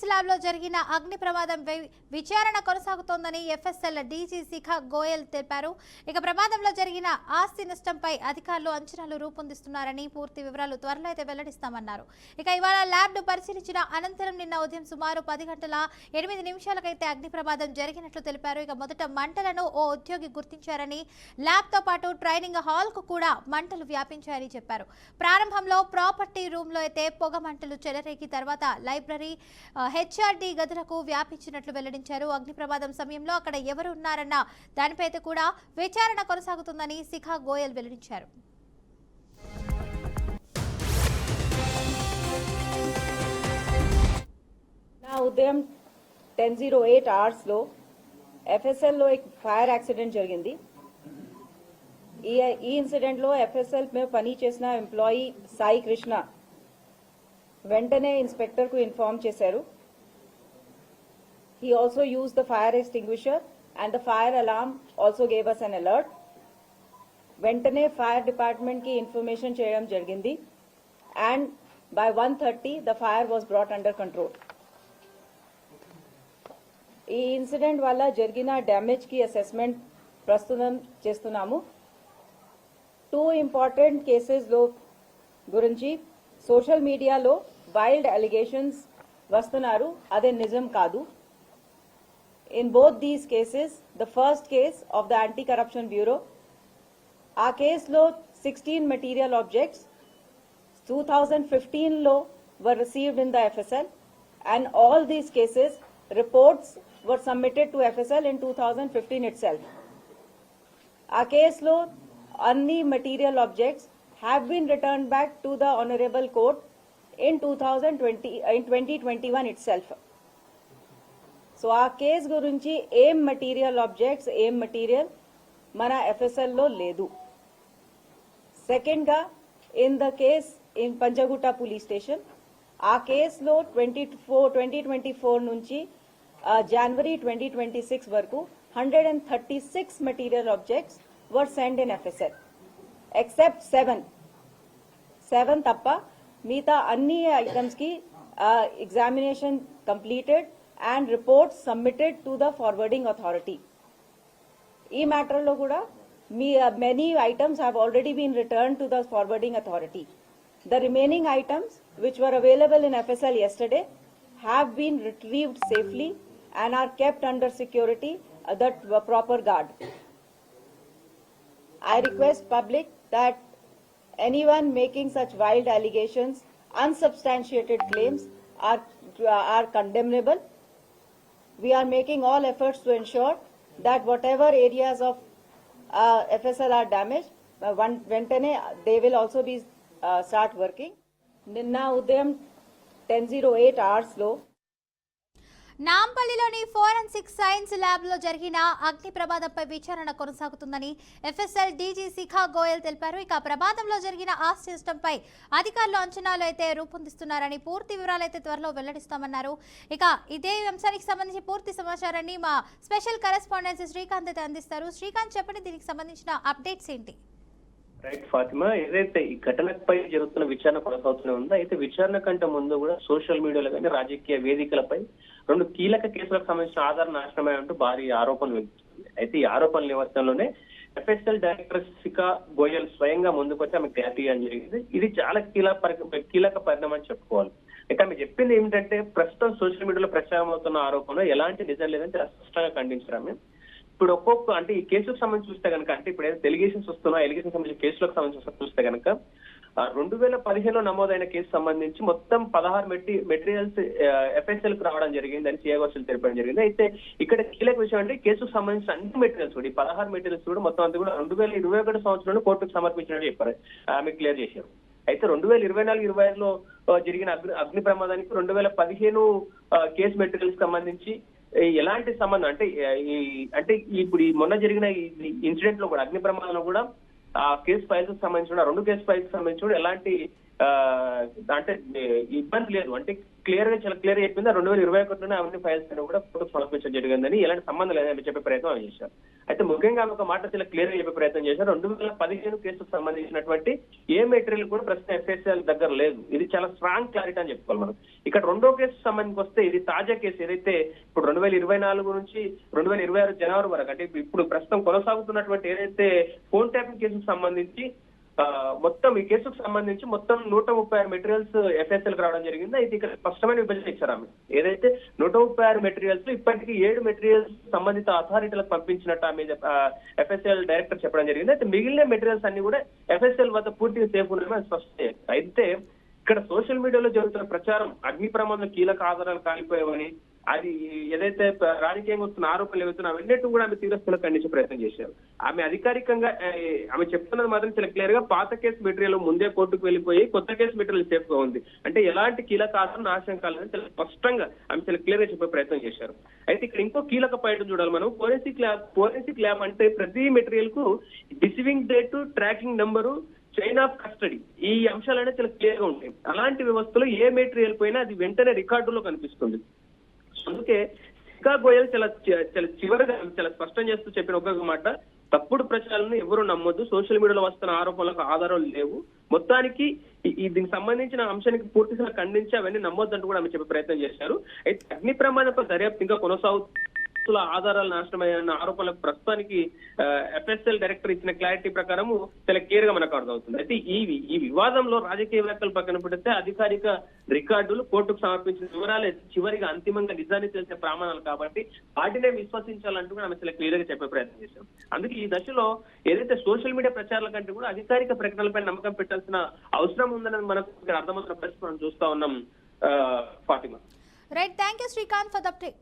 Lab లో జరిగిన అగ్ని ప్రమాదం విచారణ కొనసాగుతోందని ఎఫ్ఎస్ఎల్ డీజీ శిఖా గోయల్ తెలిపారు. ఇక ప్రమాదంలో జరిగిన ఆస్తి నష్టంపై అధికారులు అంచనాలు రూపొందిస్తున్నారని పూర్తి వివరాలు త్వరలో అయితే వెల్లడిస్తామన్నారు. ఇక ఇవాళ ల్యాబ్ ను పరిశీలించిన అనంతరం నిన్న ఉదయం సుమారు 10:08 అగ్ని ప్రమాదం జరిగినట్లు తెలిపారు. ఇక మొదట మంటలను ఓ ఉద్యోగి గుర్తించారని, ల్యాబ్ తో పాటు ట్రైనింగ్ హాల్ కు కూడా మంటలు వ్యాపించాయని చెప్పారు. ప్రారంభంలో ప్రాపర్టీ రూమ్ లో అయితే పొగ మంటలు చెలరేగి తర్వాత లైబ్రరీ, హెచ్ఆర్డీ గదులకు వ్యాపించినట్లు వెల్లడించారు. అగ్ని ప్రమాదం సమయంలో అక్కడ ఎవరు ఉన్నారన్న దానిపై కూడా విచారణ కొనసాగుతుందని శిఖా గోయల్ వెల్లడించారు. ఉదయం 10:08 hours లో ఎఫ్ఎస్ఎల్ లో ఒక ఫైర్ యాక్సిడెంట్ జరిగింది. ఈ ఇన్సిడెంట్ లో ఎఫ్ఎస్ఎల్ में పని చేసిన ఎంప్లాయీ సాయి కృష్ణ వెంటనే ఇన్స్పెక్టర్ కు ఇన్ఫార్మ్ చేశారు. He also used the fire extinguisher and the fire alarm also gave us an alert. వెంటనే ఫైర్ డిపార్ట్మెంట్ కి ఇన్ఫర్మేషన్ చేయడం జరిగింది and by 1:30 the fire was brought under control. ఈ ఇన్సిడెంట్ వల్ల జరిగిన డ్యామేజ్ కి అసెస్మెంట్ ప్రస్తుతం చేస్తున్నాము. 2 ఇంపార్టెంట్ కేసెస్ లో గురించి సోషల్ మీడియాలో వైల్డ్ అలిగేషన్స్ వస్తున్నారు, అదే నిజం కాదు. In both these cases, the first case of the Anti-Corruption Bureau, our case lo 16 material objects 2015 lo were received in the FSL, and all these cases reports were submitted to FSL in 2015 itself. Our case lo any material objects have been returned back to the Honorable Court in 2021 itself. So ఆ case గురించి ఏం material objects, ఏం material మన FSL లో లేదు. Second గా in the case in Panjagutta police station, ఆ కేసులో 2024 నుంచి జనవరి 2026 వరకు 136 material objects were send in FSL except 7 తప్ప మిగతా అన్ని ఐటమ్స్ కి examination completed and reports submitted to the forwarding authority. ఈ matter లో కూడా many items have already been returned to the forwarding authority. The remaining items which were available in FSL yesterday have been retrieved safely and are kept under security the proper guard. I request public that anyone making such wild allegations, unsubstantiated claims are condemnable. We are making all efforts to ensure that whatever areas of FSL are damaged, ventane they will also be start working. Ninna udayam 10:08 hours lo నాంపల్లిలోని forensic science lab లో జరిగిన అగ్ని ప్రమాదంపై విచారణ కొనసాగుతుందని FSL DG శిఖా గోయల్ తెలిపారు. ఇక ప్రమాదంలో జరిగిన ఆస్తి నష్టంపై అధికారులు అంచనాలు అయితే రూపొందిస్తున్నారని, పూర్తి వివరాలు అయితే త్వరలో వెల్లడిస్తామన్నారు. ఇక ఇదే అంశానికి సంబంధించి పూర్తి సమాచారాన్ని మా స్పెషల్ కరెస్పాండెంట్ శ్రీకాంత్ అయితే అందిస్తారు. శ్రీకాంత్, చెప్పండి, దీనికి సంబంధించిన అప్డేట్స్ ఏంటి? రైట్ ఫాతిమా, ఏదైతే ఈ ఘటనపై జరుగుతున్న విచారణ కొనసాగుతూనే ఉందో, అయితే విచారణ కంటే ముందు కూడా సోషల్ మీడియాలో కానీ రాజకీయ వేదికలపై 2 కీలక కేసులకు సంబంధించిన ఆధార నాశనమై అంటూ భారీ ఆరోపణలు వెలువడుతుంది. అయితే ఈ ఆరోపణల నేపథ్యంలోనే ఎఫ్ఎస్ఎల్ డైరెక్టర్ శిఖా గోయల్ స్వయంగా ముందుకొచ్చి ఆమె క్లారిటీ ఇవ్వడం జరిగింది. ఇది చాలా కీలక పరిణామం అని చెప్పుకోవాలి. అయితే ఆమె చెప్పింది ఏమిటంటే, ప్రస్తుతం సోషల్ మీడియాలో ప్రచారం అవుతున్న ఆరోపణలు ఎలాంటి నిజం లేదని చాలా స్పష్టంగా ఖండించారు ఆమె. ఇప్పుడు అంటే ఈ కేసులకు సంబంధించి చూస్తే కనుక, అంటే ఇప్పుడు ఏదైతే ఎలిగేషన్స్ వస్తున్నా, ఎలిగేషన్ సంబంధించిన కేసులకు సంబంధించి చూస్తే కనుక 2015లో నమోదైన కేసు సంబంధించి మొత్తం 16 మెటీరియల్స్ ఎఫ్ఎస్ఎల్ కు రావడం జరిగింది అని సిఐగోసులు తెలిపడం జరిగింది. అయితే ఇక్కడ కీలక విషయం అంటే కేసుకు సంబంధించిన అన్ని మెటీరియల్స్ కూడా, ఈ 16 మెటీరియల్స్ కూడా మొత్తం అంతా కూడా 2021 సంవత్సరంలో కోర్టుకు సమర్పించినట్టు చెప్పారు, ఆమె క్లియర్ చేశారు. అయితే 2024-25లో జరిగిన అగ్ని ప్రమాదానికి 2015 కేసు మెటీరియల్స్ సంబంధించి ఎలాంటి సంబంధం అంటే ఇప్పుడు మొన్న జరిగిన ఇన్సిడెంట్ లో కూడా, అగ్ని ప్రమాదంలో కూడా ఆ కేసు ఫైల్స్ సంబంధించి 2 కేసు ఫైల్స్ సంబంధించి ఎలాంటి అంటే ఇబ్బంది లేదు. అంటే క్లియర్ గా చాలా క్లియర్ చెప్పింది 2021లోనే అవన్నీ ఫైల్స్ కూడా కోర్టుకు సమర్పించడం జరిగిందని ఎలాంటి సంబంధం లేదని చెప్పే ప్రయత్నం ఆమె చేశారు. అయితే ముఖ్యంగా ఆమె ఒక మాట చాలా క్లియర్ గా చెప్పే ప్రయత్నం చేశారు. 2015 కేసుకు సంబంధించినటువంటి ఏ మెటీరియల్ కూడా ప్రస్తుతం ఎఫ్ఎస్ఎల్ దగ్గర లేదు. ఇది చాలా స్ట్రాంగ్ క్లారిటీ అని చెప్పుకోవాలి మనం. ఇక్కడ రెండో కేసు సంబంధించి వస్తే ఇది తాజా కేసు ఏదైతే ఇప్పుడు 2024 నుంచి 2026 జనవరి వరకు అంటే ఇప్పుడు ప్రస్తుతం కొనసాగుతున్నటువంటి ఏదైతే ఫోన్ ట్యాపింగ్ కేసుకు సంబంధించి మొత్తం ఈ కేసుకు సంబంధించి మొత్తం 136 మెటీరియల్స్ ఎఫ్ఎస్ఎల్ రావడం జరిగింది. అయితే ఇక్కడ స్పష్టమైన విభజన ఇచ్చారు ఆమె. ఏదైతే 136 మెటీరియల్స్ ఇప్పటికీ 7 మెటీరియల్స్ సంబంధిత అథారిటీలకు పంపించినట్టు ఆమె ఎఫ్ఎస్ఎల్ డైరెక్టర్ చెప్పడం జరిగింది. అయితే మిగిలిన మెటీరియల్స్ అన్ని కూడా ఎఫ్ఎస్ఎల్ వద్ద పూర్తిగా సేఫ్ ఉన్నాయని స్పష్టం చేశారు. అయితే ఇక్కడ సోషల్ మీడియాలో జరుగుతున్న ప్రచారం అగ్ని ప్రమాదంలో కీలక ఆధారాలు కాలిపోయావని, అది ఏదైతే రాజకీయంగా వస్తున్న ఆరోపణలు ఏవైతున్నా అవన్నిటి కూడా ఆమె తీవ్రస్థాయిలో ఖండించే ప్రయత్నం చేశారు. ఆమె అధికారికంగా ఆమె చెప్తున్నది మాత్రం చాలా క్లియర్ గా పాత కేసు మెటీరియల్ ముందే కోర్టుకు వెళ్ళిపోయి కొత్త కేసు మెటీరియల్ సేఫ్ గా ఉంది, అంటే ఎలాంటి కీలక ఆధారం నాశనం కాలేదని చాలా స్పష్టంగా ఆమె చాలా క్లియర్ గా చెప్పే ప్రయత్నం చేశారు. అయితే ఇక్కడ ఇంకో కీలక పాయింట్ చూడాలి మనం. ఫోరెన్సిక్ ల్యాబ్ అంటే ప్రతి మెటీరియల్ కు receiving date, tracking number, chain of custody ఈ అంశాలనే చాలా క్లియర్ గా ఉంటాయి. అలాంటి వ్యవస్థలో ఏ మెటీరియల్ పోయినా అది వెంటనే రికార్డులో కనిపిస్తుంది. అందుకే శిఖా గోయల్ చాలా చివరిగా చాలా స్పష్టం చేస్తూ చెప్పిన ఒక మాట, తప్పుడు ప్రచారాలను ఎవరు నమ్మొద్దు, సోషల్ మీడియాలో వస్తున్న ఆరోపణలకు ఆధారాలు లేవు, మొత్తానికి దీనికి సంబంధించిన అంశానికి పూర్తిగా ఖండించి అవన్నీ నమ్మొద్దంటూ కూడా ఆమె చెప్పే ప్రయత్నం చేశారు. అయితే అగ్ని ప్రమాదంపై దర్యాప్తు ఇంకా ఆధారాలు నాశనమయ్యన్న ఆరోపణలకు ప్రస్తుతానికి ఎఫ్ఎస్ఎల్ డైరెక్టర్ ఇచ్చిన క్లారిటీ ప్రకారం చాలా క్లియర్ గా మనకు అర్థమవుతుంది. అయితే ఈ వివాదంలో రాజకీయ వ్యాఖ్యలు పక్కన పెడితే అధికారిక రికార్డులు కోర్టుకు సమర్పించిన వివరాలు చివరిగా అంతిమంగా నిజాన్ని తెలిసే ప్రమాణాలు కాబట్టి వాటినే విశ్వసించాలంటూ కూడా ఆమె చాలా క్లియర్ గా చెప్పే ప్రయత్నం చేశాం. అందుకే ఈ దశలో ఏదైతే సోషల్ మీడియా ప్రచారాల కంటే కూడా అధికారిక ప్రకటనలపై నమ్మకం పెట్టాల్సిన అవసరం ఉందని మనకు ఇక్కడ అర్థమవుతున్న పరిస్థితి మనం చూస్తా ఉన్నాం. Fatima, right, thank you Srikanth for the update.